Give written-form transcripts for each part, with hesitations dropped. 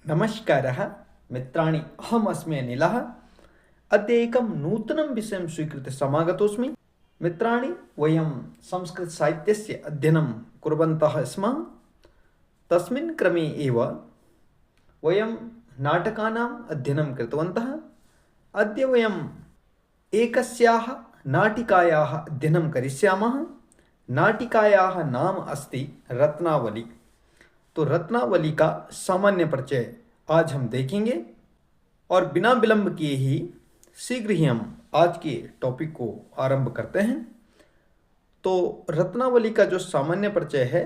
नमस्कारः मित्राणि, अहमस्मि अनिलः। अद्य एकं नूतनं विषयं स्वीकृत्य समागतोऽस्मि। मित्राणि, वयं संस्कृतसाहित्यस्य अध्ययनं कुर्वन्तः स्मः। तस्मिन् क्रमे एव वयं नाटकानाम् अध्ययनं कृतवन्तः। अद्य वयम् एकस्याः नाटिकायाः अध्ययनं करिष्यामः। नाटिकायाः नाम अस्ति रत्नावली। तो रत्नावली का सामान्य परिचय आज हम देखेंगे और बिना विलंब किए ही शीघ्र ही हम आज के टॉपिक को आरंभ करते हैं। तो रत्नावली का जो सामान्य परिचय है,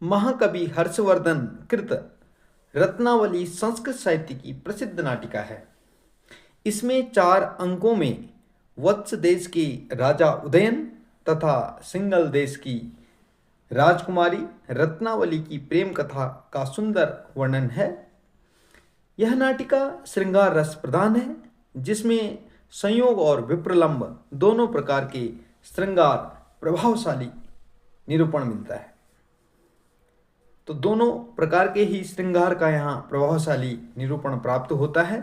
महाकवि हर्षवर्धन कृत रत्नावली संस्कृत साहित्य की प्रसिद्ध नाटिका है। इसमें 4 अंकों में वत्स देश के राजा उदयन तथा सिंगल देश की राजकुमारी रत्नावली की प्रेम कथा का सुंदर वर्णन है। यह नाटिका श्रृंगार रस प्रधान है, जिसमें संयोग और विप्रलंब दोनों प्रकार के श्रृंगार प्रभावशाली निरूपण मिलता है। तो दोनों प्रकार के ही श्रृंगार का यहाँ प्रभावशाली निरूपण प्राप्त होता है।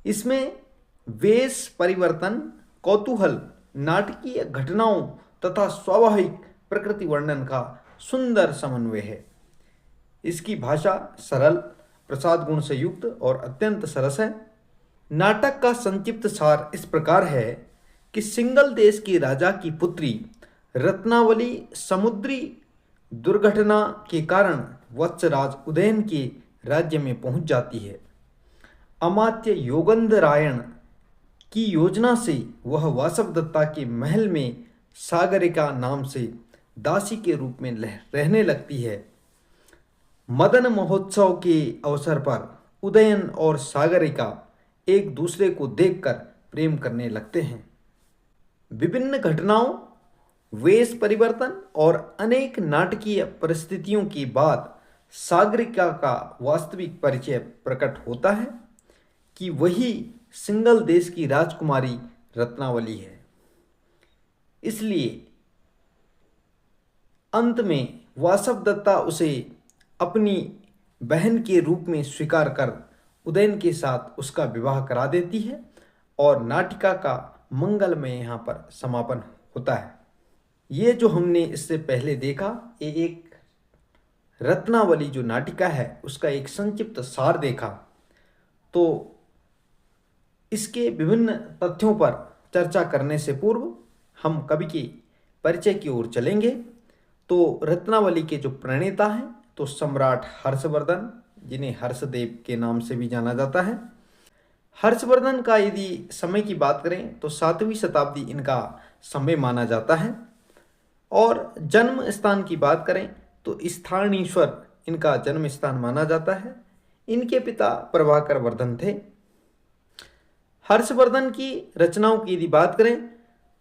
इसमें वेश परिवर्तन, कौतूहल, नाटकीय घटनाओं तथा स्वाभाविक प्रकृति वर्णन का सुंदर समन्वय है। इसकी भाषा सरल, प्रसाद गुण से युक्त और अत्यंत सरस है। नाटक का संक्षिप्त सार इस प्रकार है कि सिंगल देश के राजा की पुत्री रत्नावली समुद्री दुर्घटना के कारण वत्सराज उदयन के राज्य में पहुंच जाती है। अमात्य योगंधरायण की योजना से वह वासवदत्ता के महल में सागरिका नाम से दासी के रूप में रहने लगती है। मदन महोत्सव के अवसर पर उदयन और सागरिका एक दूसरे को देखकर प्रेम करने लगते हैं। विभिन्न घटनाओं, वेश परिवर्तन और अनेक नाटकीय परिस्थितियों के बाद सागरिका का वास्तविक परिचय प्रकट होता है कि वही सिंगल देश की राजकुमारी रत्नावली है। इसलिए अंत में वासवदत्ता उसे अपनी बहन के रूप में स्वीकार कर उदयन के साथ उसका विवाह करा देती है और नाटिका का मंगलमय यहाँ पर समापन होता है। ये जो हमने इससे पहले देखा, ये एक रत्नावली जो नाटिका है उसका एक संक्षिप्त सार देखा। तो इसके विभिन्न तथ्यों पर चर्चा करने से पूर्व हम कवि के परिचय की ओर चलेंगे। तो रत्नावली के जो प्रणेता हैं तो सम्राट हर्षवर्धन, जिन्हें हर्षदेव के नाम से भी जाना जाता है। हर्षवर्धन का यदि समय की बात करें तो 7वीं शताब्दी इनका समय माना जाता है। और जन्म स्थान की बात करें तो स्थानीश्वर इनका जन्म स्थान माना जाता है। इनके पिता प्रभाकर वर्धन थे। हर्षवर्धन की रचनाओं की यदि बात करें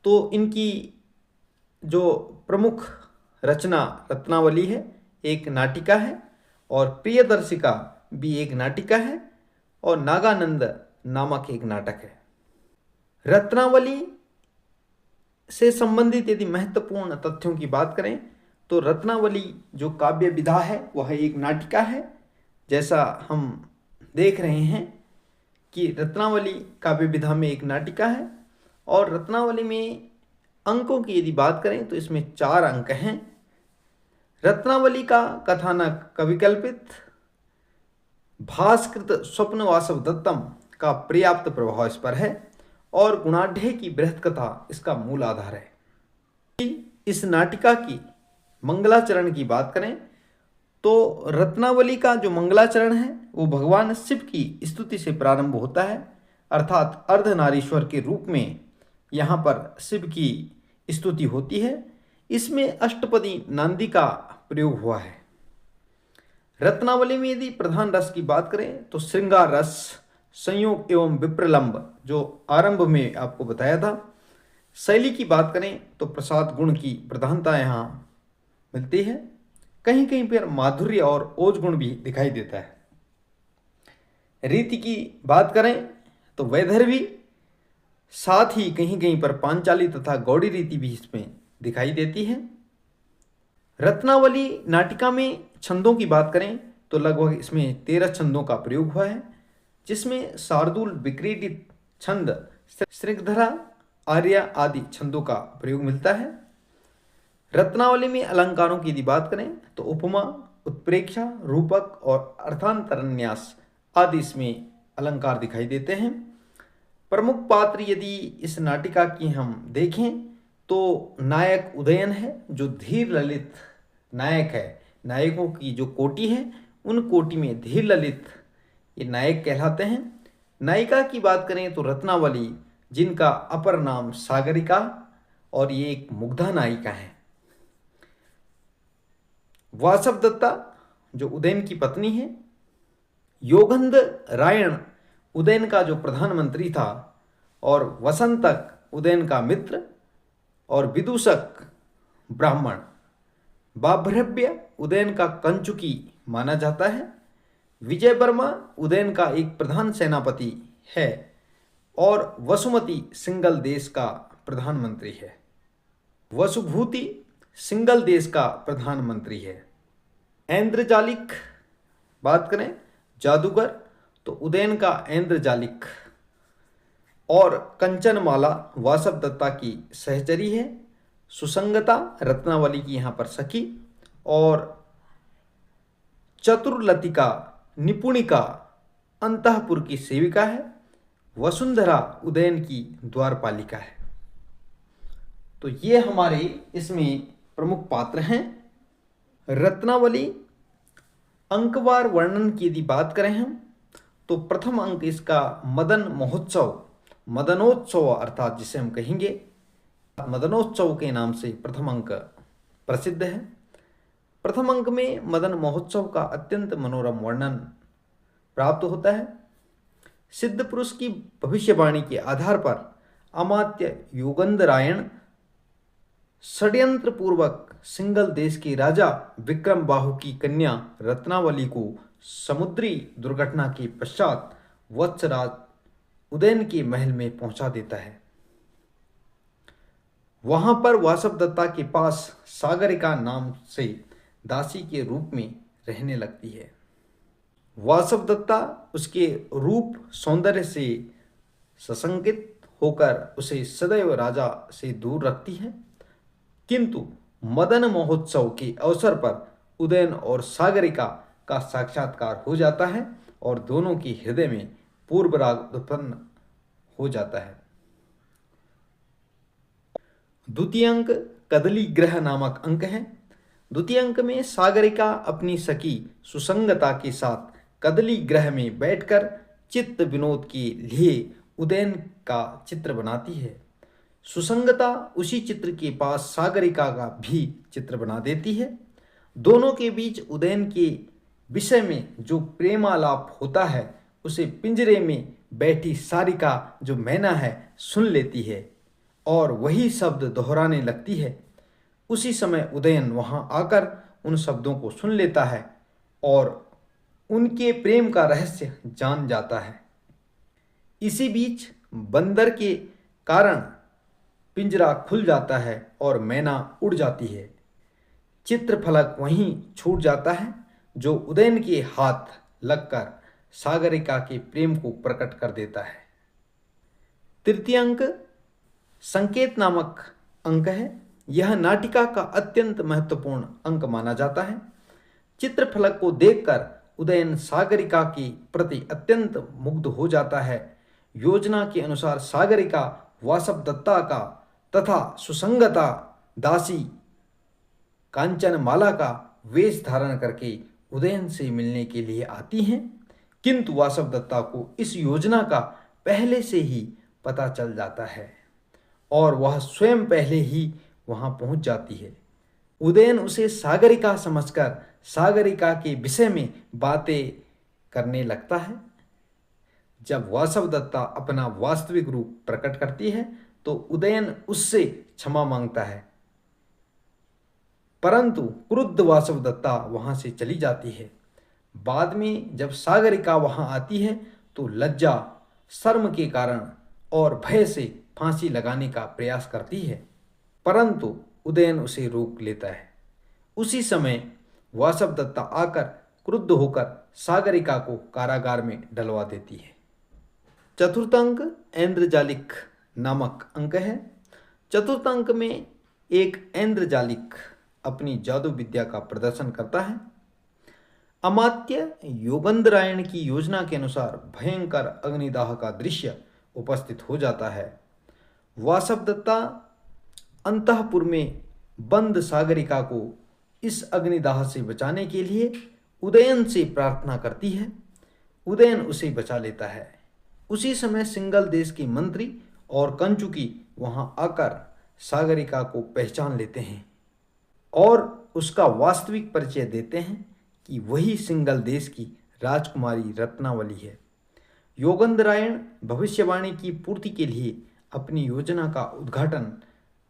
तो इनकी जो प्रमुख रचना रत्नावली है, एक नाटिका है, और प्रियदर्शिका भी एक नाटिका है, और नागानंद नामक एक नाटक है। रत्नावली से संबंधित यदि महत्वपूर्ण तथ्यों की बात करें तो रत्नावली जो काव्य विधा है वह एक नाटिका है। जैसा हम देख रहे हैं कि रत्नावली काव्य विधा में एक नाटिका है। और रत्नावली में अंकों की यदि बात करें तो इसमें 4 अंक हैं। रत्नावली का कथानक कविकल्पित, भास्कृत स्वप्न वासवदत्तम का पर्याप्त प्रभाव इस पर है, और गुणाढ़ की बृहत कथा इसका मूल आधार है। इस नाटिका की मंगलाचरण की बात करें तो रत्नावली का जो मंगलाचरण है वो भगवान शिव की स्तुति से प्रारंभ होता है, अर्थात अर्धनारीश्वर के रूप में यहाँ पर शिव की स्तुति होती है। इसमें अष्टपदी नांदी का प्रयोग हुआ है। रत्नावली में यदि प्रधान रस की बात करें तो श्रृंगार रस, संयोग एवं विप्रलंब जो आरंभ में आपको बताया था। शैली की बात करें तो प्रसाद गुण की प्रधानता यहाँ मिलती है। कहीं कहीं पर माधुर्य और ओज गुण भी दिखाई देता है। रीति की बात करें तो वैदर्भी, साथ ही कहीं कहीं पर पांचाली तथा गौड़ी रीति भी इसमें दिखाई देती है। रत्नावली नाटिका में छंदों की बात करें तो लगभग इसमें 13 छंदों का प्रयोग हुआ है, जिसमें शार्दूल, विक्रीडित छंद, स्निग्धरा, आर्या आदि छंदों का प्रयोग मिलता है। रत्नावली में अलंकारों की यदि बात करें तो उपमा, उत्प्रेक्षा, रूपक और अर्थांतरन्यास आदि इसमें अलंकार दिखाई देते हैं। प्रमुख पात्र यदि इस नाटिका की हम देखें तो नायक उदयन है, जो धीर ललित नायक है। नायकों की जो कोटि है उन कोटि में धीर ललित ये नायक कहलाते हैं। नायिका की बात करें तो रत्नावली, जिनका अपर नाम सागरिका, और ये एक मुग्धा नायिका है। वासव दत्ता जो उदयन की पत्नी है। योगंध रायण उदयन का जो प्रधानमंत्री था, और वसंतक उदयन का मित्र, और विदूषक ब्राह्मण। बाभ्रव्य उदयन का कंचुकी माना जाता है। विजय वर्मा उदयन का एक प्रधान सेनापति है, और वसुमती सिंगल देश का प्रधानमंत्री है। वसुभूति सिंगल देश का प्रधानमंत्री है। ऐन्द्रजालिक बात करें, जादूगर, तो उदयन का ऐन्द्रजालिक, और कंचनमाला वासव दत्ता की सहचरी है। सुसंगता रत्नावली की यहाँ पर सखी, और चतुर्लतिका निपुणिका अंतःपुर की सेविका है। वसुंधरा उदयन की द्वारपालिका है। तो ये हमारे इसमें प्रमुख पात्र हैं। रत्नावली अंकवार वर्णन की यदि बात करें हम तो प्रथम अंक इसका मदन महोत्सव, मदनोत्सव अर्थात जिसे हम कहेंगे मदनोत्सव के नाम से प्रथम अंक प्रसिद्ध है। प्रथम अंक में मदन महोत्सव का अत्यंत मनोरम वर्णन प्राप्त होता है। सिद्ध पुरुष की भविष्यवाणी के आधार पर अमात्य योगंधरायण षड्यंत्र पूर्वक सिंगल देश के राजा विक्रम बाहु की कन्या रत्नावली को समुद्री दुर्घटना के पश्चात वत्सराज उदयन के महल में पहुंचा देता है। वहां पर वासव दत्ता के पास सागरिका नाम से दासी के रूप में रहने लगती है। वासव दत्ता उसके रूप सौंदर्य से सशंकित होकर उसे सदैव राजा से दूर रखती है, किंतु मदन महोत्सव के अवसर पर उदयन और सागरिका का साक्षात्कार हो जाता है और दोनों के हृदय में पूर्व राग उत्पन्न हो जाता है। द्वितीय अंक कदली ग्रह नामक अंक है। द्वितीय अंक में सागरिका अपनी सखी सुसंगता के साथ कदली ग्रह में बैठकर चित्त विनोद के लिए उदयन का चित्र बनाती है। सुसंगता उसी चित्र के पास सागरिका का भी चित्र बना देती है। दोनों के बीच उदयन के विषय में जो प्रेमालाप होता है उसे पिंजरे में बैठी सारिका जो मैना है सुन लेती है और वही शब्द दोहराने लगती है। उसी समय उदयन वहां आकर उन शब्दों को सुन लेता है और उनके प्रेम का रहस्य जान जाता है। इसी बीच बंदर के कारण पिंजरा खुल जाता है और मैना उड़ जाती है। चित्रफलक वहीं छूट जाता है जो उदयन के हाथ लगकर सागरिका के प्रेम को प्रकट कर देता है। तृतीय अंक संकेत नामक अंक है। यह नाटिका का अत्यंत महत्वपूर्ण अंक माना जाता है। चित्रफलक को देखकर उदयन सागरिका के प्रति अत्यंत मुग्ध हो जाता है। योजना के अनुसार सागरिका वासव दत्ता का तथा सुसंगता दासी कांचनमाला का वेश धारण करके उदयन से मिलने के लिए आती हैं, किंतु वासव दत्ता को इस योजना का पहले से ही पता चल जाता है और वह स्वयं पहले ही वहां पहुंच जाती है। उदयन उसे सागरिका समझकर सागरिका के विषय में बातें करने लगता है। जब वासव दत्ता अपना वास्तविक रूप प्रकट करती है तो उदयन उससे क्षमा मांगता है, परंतु क्रुद्ध वासव दत्ता वहां से चली जाती है। बाद में जब सागरिका वहां आती है तो लज्जा, शर्म के कारण और भय से फांसी लगाने का प्रयास करती है, परंतु उदयन उसे रोक लेता है। उसी समय वासव दत्ता आकर क्रुद्ध होकर सागरिका को कारागार में डलवा देती है। चतुर्थ अंक ऐन्द्रजालिक नामक अंक है। चतुर्थ अंक में एक ऐन्द्रजालिक अपनी जादू विद्या का प्रदर्शन करता है। अमात्य योगेंद्रायण की योजना के अनुसार भयंकर अग्निदाह का दृश्य उपस्थित हो जाता है। वासवदत्ता अंतःपुर में बंद सागरिका को इस अग्निदाह से बचाने के लिए उदयन से प्रार्थना करती है। उदयन उसे बचा लेता है। उसी समय सिंगल देश के मंत्री और कंचुकी वहां आकर सागरिका को पहचान लेते हैं और उसका वास्तविक परिचय देते हैं कि वही सिंगल देश की राजकुमारी रत्नावली है। योगेंद्रायण भविष्यवाणी की पूर्ति के लिए अपनी योजना का उद्घाटन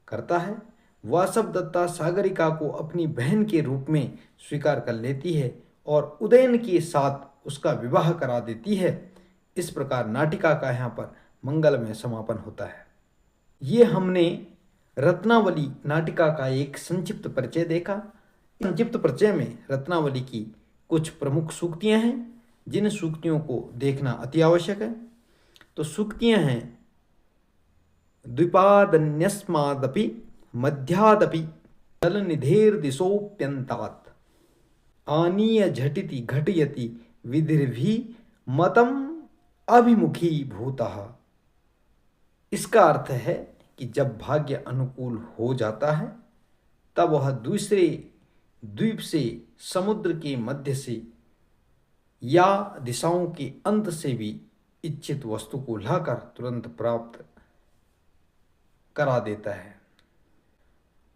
करता है। वासवदत्ता सागरिका को अपनी बहन के रूप में स्वीकार कर लेती है और उदयन के साथ उसका विवाह करा देती है। इस प्रकार नाटिका का यहाँ पर मंगलमय समापन होता है। ये हमने रत्नावली नाटिका का एक संक्षिप्त परिचय देखा। संक्षिप्त परिचय में रत्नावली की कुछ प्रमुख सूक्तियाँ हैं जिन सूक्तियों को देखना अति आवश्यक है। तो सूक्तियाँ हैं, द्विपादन्यस्मादपि मध्यादपि जलनिधेर्दिशोऽप्यन्तात् आनीय झटिति घटयति विधिर्भि मतम अभिमुखी भूतः। इसका अर्थ है कि जब भाग्य अनुकूल हो जाता है तब वह दूसरे द्वीप से, समुद्र के मध्य से या दिशाओं के अंत से भी इच्छित वस्तु को लाकर तुरंत प्राप्त करा देता है।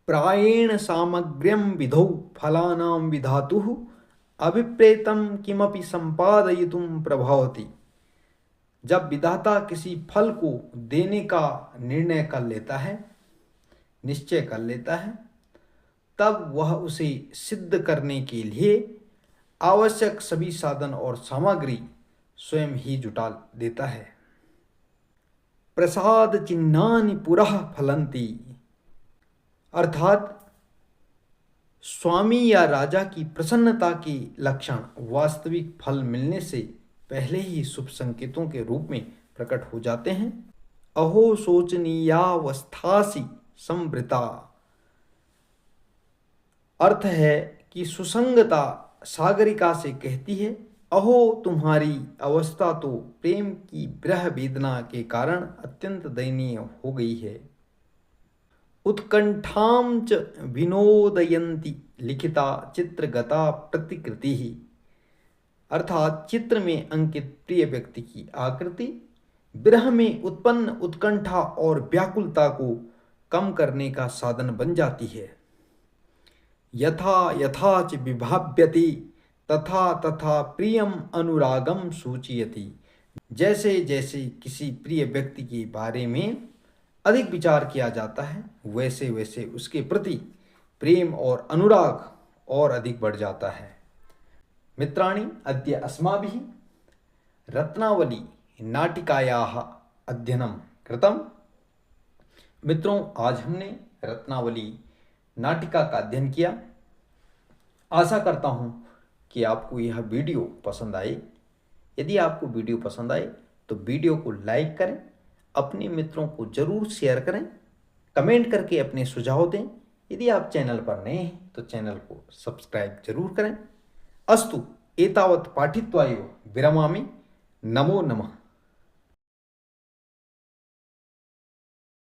प्रायेण सामग्र्यं विधौ फलानां विधातुः अभिप्रेतं किमपि संपादयितुं प्रभवति। जब विधाता किसी फल को देने का निर्णय कर लेता है, निश्चय कर लेता है, तब वह उसे सिद्ध करने के लिए आवश्यक सभी साधन और सामग्री स्वयं ही जुटा देता है। प्रसाद चिन्हानि पुरः फलन्ति, अर्थात स्वामी या राजा की प्रसन्नता के लक्षण वास्तविक फल मिलने से पहले ही शुभ संकेतों के रूप में प्रकट हो जाते हैं। अहो शोचनीयावस्थासि संवृता, अर्थ है कि सुसंगता सागरिका से कहती है, अहो तुम्हारी अवस्था तो प्रेम की विरह वेदना के कारण अत्यंत दयनीय हो गई है। उत्कंठां च विनोदयन्ति लिखिता चित्रगता प्रतिकृति ही, अर्थात चित्र में अंकित प्रिय व्यक्ति की आकृति विरह में उत्पन्न उत्कंठा और व्याकुलता को कम करने का साधन बन जाती है। यथा यथा च विभाव्यति तथा तथा प्रियम अनुरागम सूचयति, जैसे जैसे किसी प्रिय व्यक्ति के बारे में अधिक विचार किया जाता है वैसे वैसे उसके प्रति प्रेम और अनुराग और अधिक बढ़ जाता है। मित्राणि, अद्य अस्माभिः रत्नावली नाटिकायाः अध्ययनं कृतम्। मित्रों, आज हमने रत्नावली नाटिका का अध्ययन किया। आशा करता हूँ कि आपको यह वीडियो पसंद आए। यदि आपको वीडियो पसंद आए तो वीडियो को लाइक करें, अपने मित्रों को जरूर शेयर करें, कमेंट करके अपने सुझाव दें। यदि आप चैनल पर नए हैं तो चैनल को सब्सक्राइब जरूर करें। अस्तु एतावत् पाठित्वा एव विरमामि। नमो नमः।